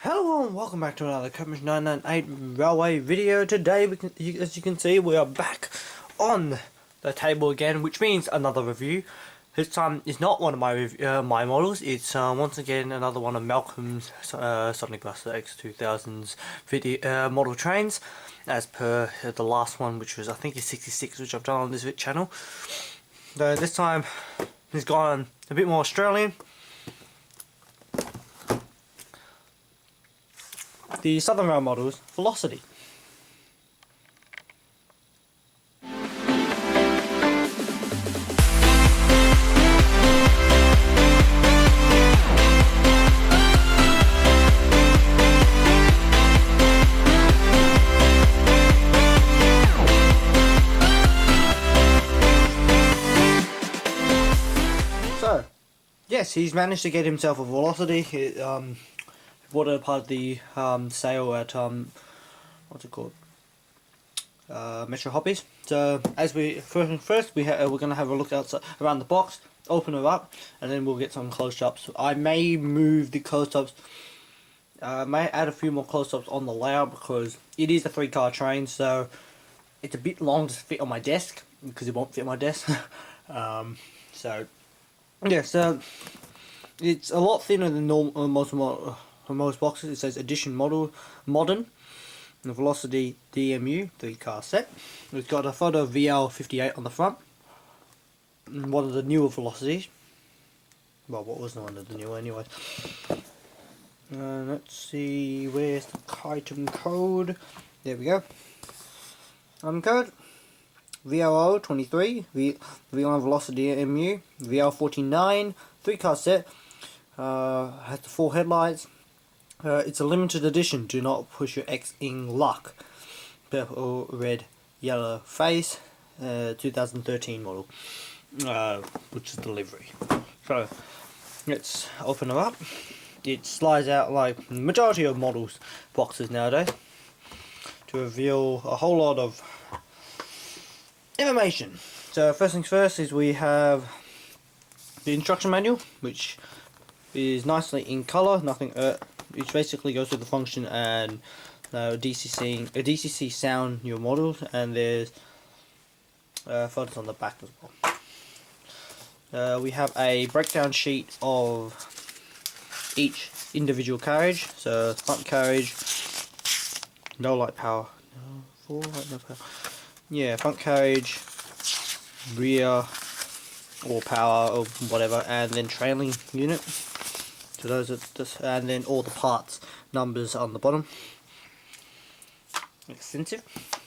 Hello and welcome back to another Cambridge 998 Railway video. Today, as you can see, we are back on the table again, which means another review. This time it's not one of my models. It's once again another one of Malcolm's Sonic Buster X2000's video model trains, as per the last one, which was I think is 66, which I've done on this channel. So this time he's gone a bit more Australian. The Southern Rail models, VLocity. So, yes, he's managed to get himself a VLocity. Bought it part of the sale at what's it called, Metro Hobbies. So as we're going to have a look outside around the box, open it up, and then we'll get some close-ups. I may move the close-ups, may add a few more close-ups on the layout, because it is a 3-car train, so it's a bit long to fit on my desk, because it won't fit my desk. So yeah, so it's a lot thinner than normal. For most boxes it says edition modern, the VLocity DMU 3-car set. We've got a photo of VL58 on the front, one of the newer VLocities. Well, what was one of the newer anyways. Let's see, where's the item code? There we go. Item code VLO23 V1 VLocity DMU VL49 3-car set. Has the 4 headlights. It's a limited edition. Do not push your X in luck. Purple, red, yellow face. 2013 model, which is the livery. So let's open it up. It slides out like the majority of models boxes nowadays to reveal a whole lot of information. So first things first is we have the instruction manual, which is nicely in colour. Nothing. Which basically goes through the function and DCC sound your models, and there's photos on the back as well. We have a breakdown sheet of each individual carriage. So front carriage, no light power, no power. Yeah, front carriage, rear or power or whatever, and then trailing unit. So those are just, and then all the parts numbers on the bottom. Extensive.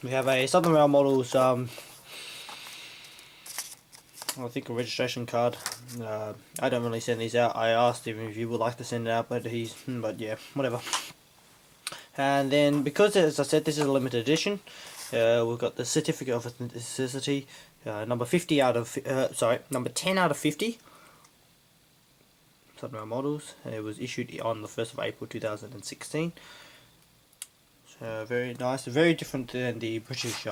We have a Southern Rail models, I think a registration card. I don't really send these out. I asked him if he would like to send it out, but yeah, whatever. And then, because as I said, this is a limited edition, we've got the certificate of authenticity, number 10 out of 50. Southern Rail models. It was issued on the 1st of April 2016. So very nice, very different than the British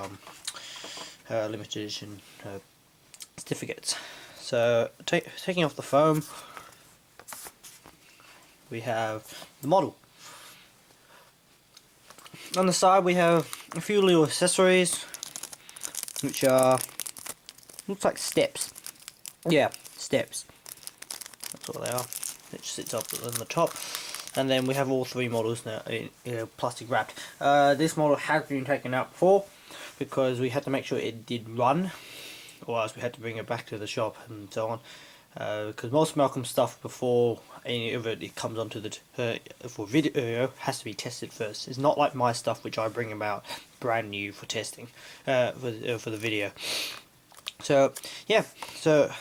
limited edition certificates. So taking off the foam, we have the model. On the side we have a few little accessories, which are, looks like steps. Yeah, steps. That's what they are. It sits up on the top, and then we have all 3 models now in plastic wrapped. This model has been taken out before because we had to make sure it did run, or else we had to bring it back to the shop and so on. Because most Malcolm stuff, before any of it comes onto the for video, has to be tested first. It's not like my stuff, which I bring about brand new for testing for the video. So yeah, so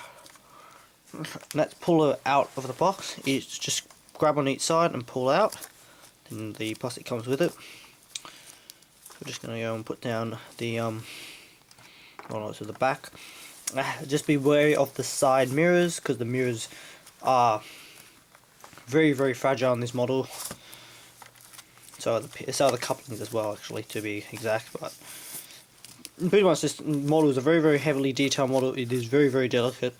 let's pull it out of the box. It's just grab on each side and pull out, then the plastic comes with it. We're just going to go and put down the to the back. Just be wary of the side mirrors, because the mirrors are very fragile on this model. So are the couplings as well, actually, to be exact. But pretty much this model is a very heavily detailed model. It is very delicate.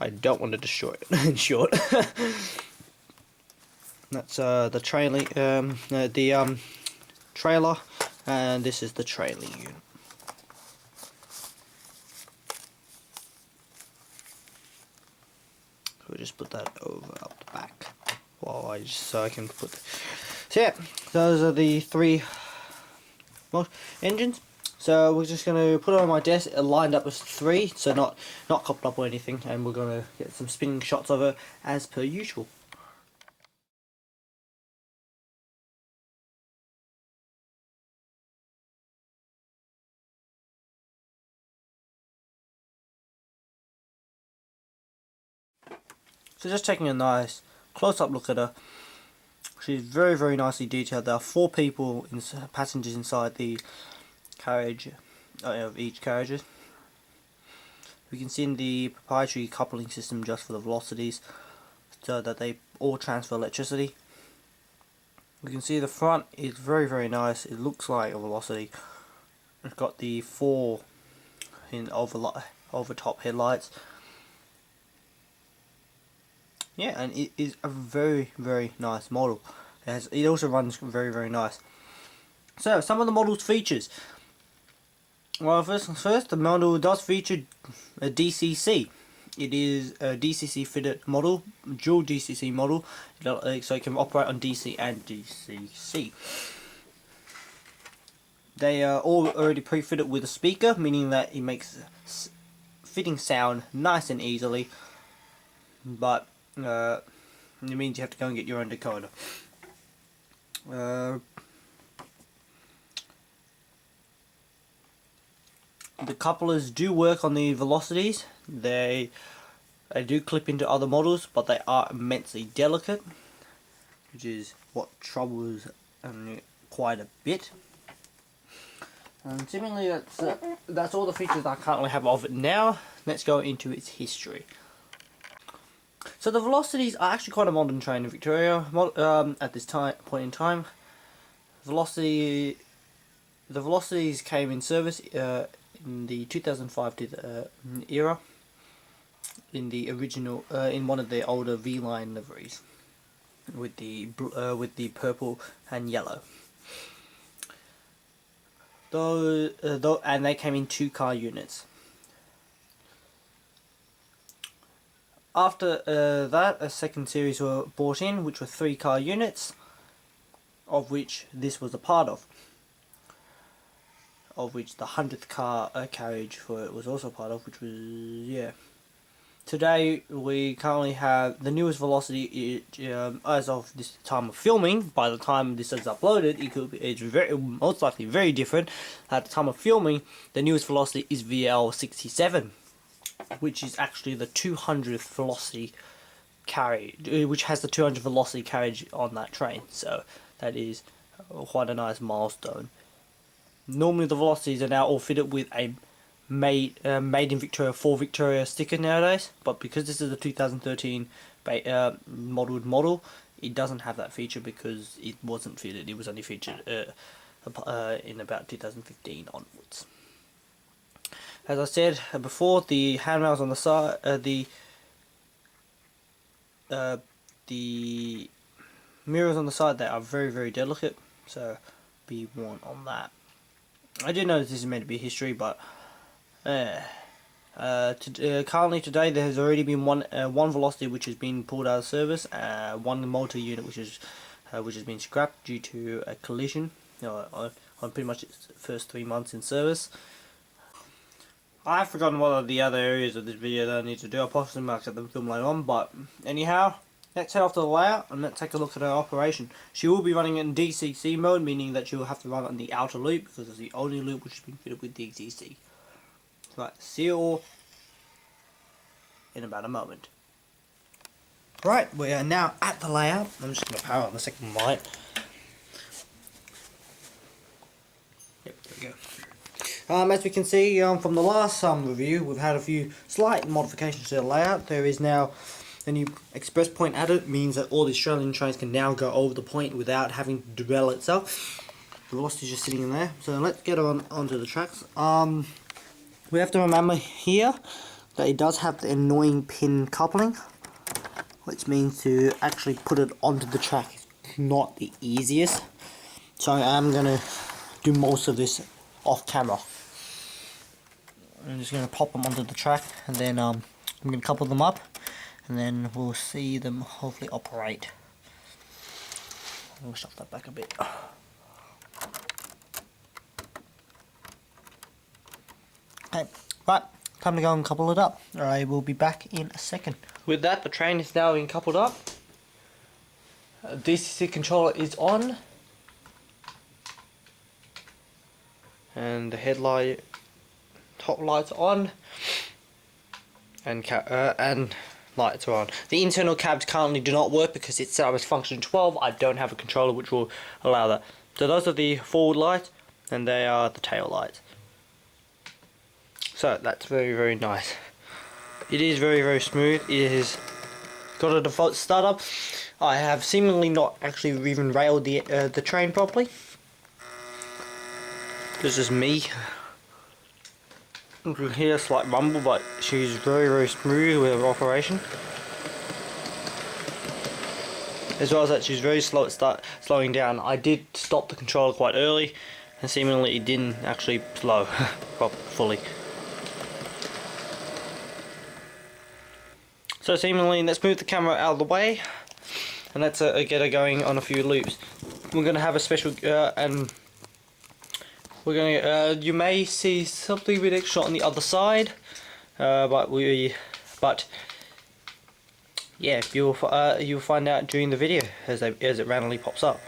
I don't want to destroy it, in short. That's the trailer, trailer, and this is the trailer unit. We'll just put that over up the back so I can put. So yeah, those are the three engines. So we're just going to put it on my desk, lined up as three, so not coupled up or anything, and we're going to get some spinning shots of it as per usual. So just taking a nice close-up look at her. She's very, very nicely detailed. There are 4 people, passengers inside the carriage, of each carriages. We can see in the proprietary coupling system just for the velocities, so that they all transfer electricity. We can see the front is very, very nice. It looks like a velocity. It's got the 4 in over top headlights. Yeah, and it is a very, very nice model. It also runs very, very nice. So, some of the model's features. Well, first, the model does feature a DCC. It is a DCC fitted model, dual DCC model, so it can operate on DC and DCC. They are all already pre-fitted with a speaker, meaning that it makes fitting sound nice and easily. But it means you have to go and get your own decoder. The couplers do work on the velocities. They do clip into other models, but they are immensely delicate, which is what troubles quite a bit. And seemingly that's all the features I currently have of it now. Let's go into its history. So the velocities are actually quite a modern train in Victoria at this point in time. The velocities came in service in the 2005 era in the original in one of the older V line liveries with the purple and yellow. And they came in 2-car units. After that, a second series were brought in, which were 3-car units, of which this was a part of which the 100th car carriage for it was also part of, which was, yeah. Today we currently have the newest velocity, as of this time of filming. By the time this is uploaded, it's most likely very different. At the time of filming, the newest velocity is VL67, which is actually the 200th velocity carriage, which has the 200th velocity carriage on that train. So that is quite a nice milestone. Normally the velocities are now all fitted with a made in Victoria for Victoria sticker nowadays, but because this is a 2013 modeled model, it doesn't have that feature because it wasn't fitted. It was only featured in about 2015 onwards. As I said before, the handrails on the side, the mirrors on the side, they are very, very delicate, so be warned on that. I do know this is meant to be history, but currently today there has already been one velocity which has been pulled out of service, one motor unit which has been scrapped due to a collision on pretty much its first 3 months in service. I've forgotten what are the other areas of this video that I need to do. I'll possibly mark at them film later on, but anyhow, let's head off to the layout and let's take a look at her operation. She will be running in DCC mode, meaning that she will have to run on the outer loop because it's the only loop which has been fitted with DCC. Right, see you all in about a moment. Right, we are now at the layout. I'm just going to power on the second light. Yep, there we go. As we can see from the last review, we've had a few slight modifications to the layout. There is now a new express point added, means that all the Australian trains can now go over the point without having to derail itself. The velocity is just sitting in there. So let's get onto the tracks. We have to remember here that it does have the annoying pin coupling, which means to actually put it onto the track is not the easiest, so I'm gonna do most of this off camera. I'm just gonna pop them onto the track, and then I'm gonna couple them up, and then we'll see them hopefully operate. We'll shove that back a bit. Okay, right, time to go and couple it up. I will be back in a second. With that, the train is now being coupled up. DCC controller is on, and the headlight, top lights on, and lights are on. The internal cabs currently do not work because it's set up as function 12. I don't have a controller which will allow that. So those are the forward lights, and they are the tail lights. So that's very, very nice. It is very, very smooth. It has got a default startup. I have seemingly not actually even railed the train properly. This is me. You can hear a slight rumble, but she's very, very smooth with her operation. As well as that, she's very slow at slowing down. I did stop the controller quite early, and seemingly it didn't actually slow fully. So seemingly, let's move the camera out of the way, and let's get her going on a few loops. We're going to have a special, and we're going to, you may see something a bit extra on the other side, but yeah, you'll find out during the video as it randomly pops up.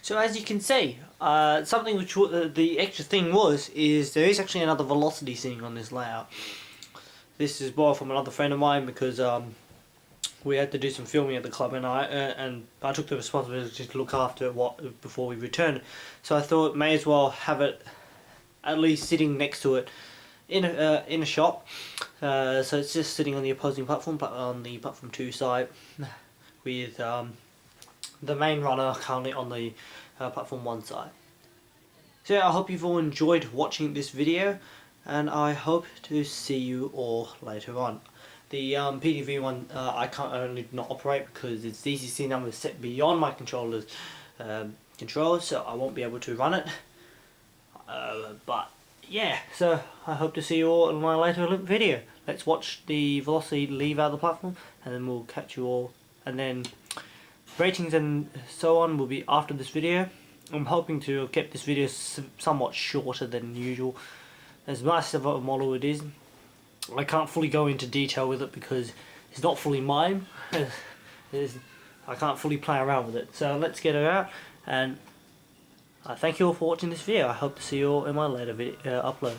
So as you can see, something which the extra thing is there is actually another VLocity sitting on this layout. This is borrowed from another friend of mine because we had to do some filming at the club, and I took the responsibility to look after it before we returned. So I thought may as well have it at least sitting next to it in a shop. So it's just sitting on the opposing platform, but on the platform 2 side, with the main runner currently on the platform 1 side. So yeah, I hope you've all enjoyed watching this video, and I hope to see you all later on. The PDV one I currently not operate because its DCC number is set beyond my controller's controls, so I won't be able to run it. But yeah, so I hope to see you all in my later video. Let's watch the VLocity leave out of the platform, and then we'll catch you all, and then ratings and so on will be after this video. I'm hoping to have kept this video somewhat shorter than usual. As nice of a model it is, I can't fully go into detail with it because it's not fully mine. I can't fully play around with it. So let's get her out, and thank you all for watching this video. I hope to see you all in my later video uploads.